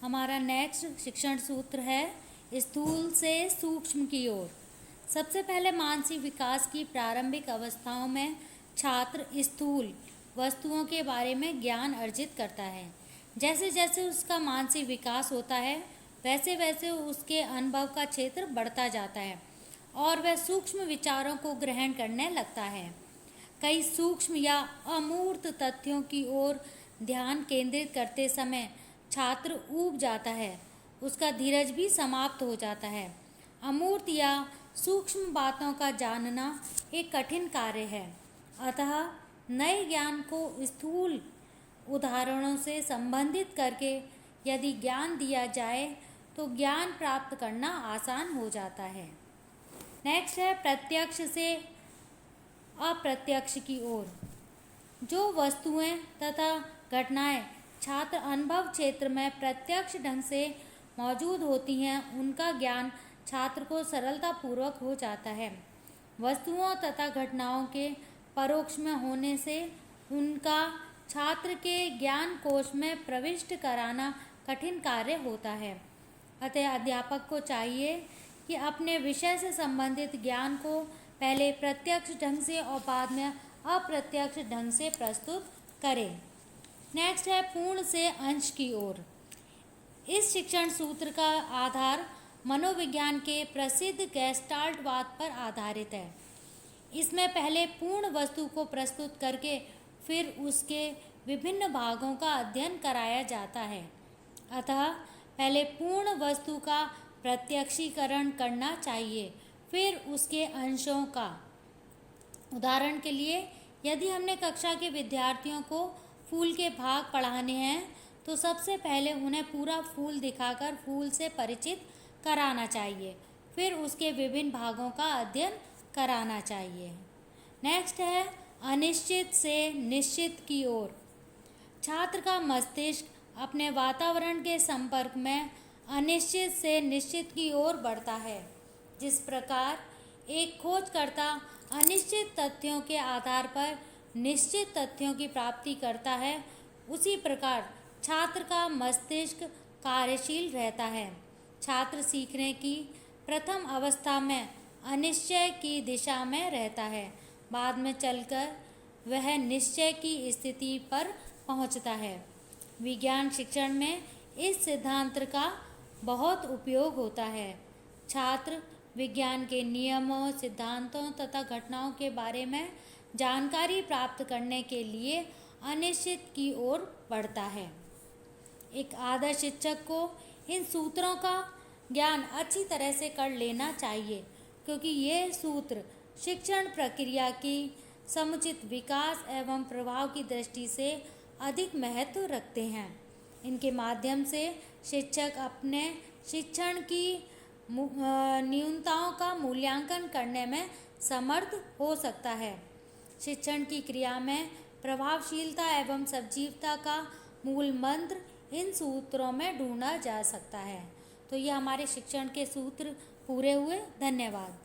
हमारा नेक्स्ट शिक्षण सूत्र है स्थूल से सूक्ष्म की ओर। सबसे पहले मानसिक विकास की प्रारंभिक अवस्थाओं में छात्र स्थूल वस्तुओं के बारे में ज्ञान अर्जित करता है। जैसे जैसे उसका मानसिक विकास होता है वैसे वैसे उसके अनुभव का क्षेत्र बढ़ता जाता है और वह सूक्ष्म विचारों को ग्रहण करने लगता है। कई सूक्ष्म या अमूर्त तथ्यों की ओर ध्यान केंद्रित करते समय छात्र ऊब जाता है, उसका धीरज भी समाप्त हो जाता है। अमूर्त या सूक्ष्म बातों का जानना एक कठिन कार्य है, अतः नए ज्ञान को स्थूल उदाहरणों से संबंधित करके यदि ज्ञान दिया जाए तो ज्ञान प्राप्त करना आसान हो जाता है। नेक्स्ट है प्रत्यक्ष से अप्रत्यक्ष की ओर। जो वस्तुएं तथा घटनाएं छात्र अनुभव क्षेत्र में प्रत्यक्ष ढंग से मौजूद होती हैं उनका ज्ञान छात्र को सरलतापूर्वक हो जाता है। वस्तुओं तथा घटनाओं के परोक्ष में होने से उनका छात्र के ज्ञान कोश में प्रविष्ट कराना कठिन कार्य होता है। अतः अध्यापक को चाहिए कि अपने विषय से संबंधित ज्ञान को पहले प्रत्यक्ष ढंग से और बाद में अप्रत्यक्ष ढंग से प्रस्तुत करें। नेक्स्ट है पूर्ण से अंश की ओर। इस शिक्षण सूत्र का आधार मनोविज्ञान के प्रसिद्ध गेस्टाल्टवाद पर आधारित है। इसमें पहले पूर्ण वस्तु को प्रस्तुत करके फिर उसके विभिन्न भागों का अध्ययन कराया जाता है। अतः पहले पूर्ण वस्तु का प्रत्यक्षीकरण करना चाहिए, फिर उसके अंशों का। उदाहरण के लिए यदि हमने कक्षा के विद्यार्थियों को फूल के भाग पढ़ाने हैं तो सबसे पहले उन्हें पूरा फूल दिखाकर फूल से परिचित कराना चाहिए, फिर उसके विभिन्न भागों का अध्ययन कराना चाहिए। नेक्स्ट है अनिश्चित से निश्चित की ओर। छात्र का मस्तिष्क अपने वातावरण के संपर्क में अनिश्चित से निश्चित की ओर बढ़ता है। जिस प्रकार एक खोजकर्ता अनिश्चित तथ्यों के आधार पर निश्चित तथ्यों की प्राप्ति करता है, उसी प्रकार छात्र का मस्तिष्क कार्यशील रहता है। छात्र सीखने की प्रथम अवस्था में अनिश्चय की दिशा में रहता है, बाद में चलकर वह निश्चय की स्थिति पर पहुंचता है। विज्ञान शिक्षण में इस सिद्धांत का बहुत उपयोग होता है। छात्र विज्ञान के नियमों, सिद्धांतों तथा घटनाओं के बारे में जानकारी प्राप्त करने के लिए अनिश्चित की ओर बढ़ता है। एक आदर्श शिक्षक को इन सूत्रों का ज्ञान अच्छी तरह से कर लेना चाहिए, क्योंकि ये सूत्र शिक्षण प्रक्रिया की समुचित विकास एवं प्रभाव की दृष्टि से अधिक महत्व रखते हैं। इनके माध्यम से शिक्षक अपने शिक्षण की न्यूनताओं का मूल्यांकन करने में समर्थ हो सकता है। शिक्षण की क्रिया में प्रभावशीलता एवं सजीवता का मूल मंत्र इन सूत्रों में ढूंढा जा सकता है। तो ये हमारे शिक्षण के सूत्र पूरे हुए। धन्यवाद।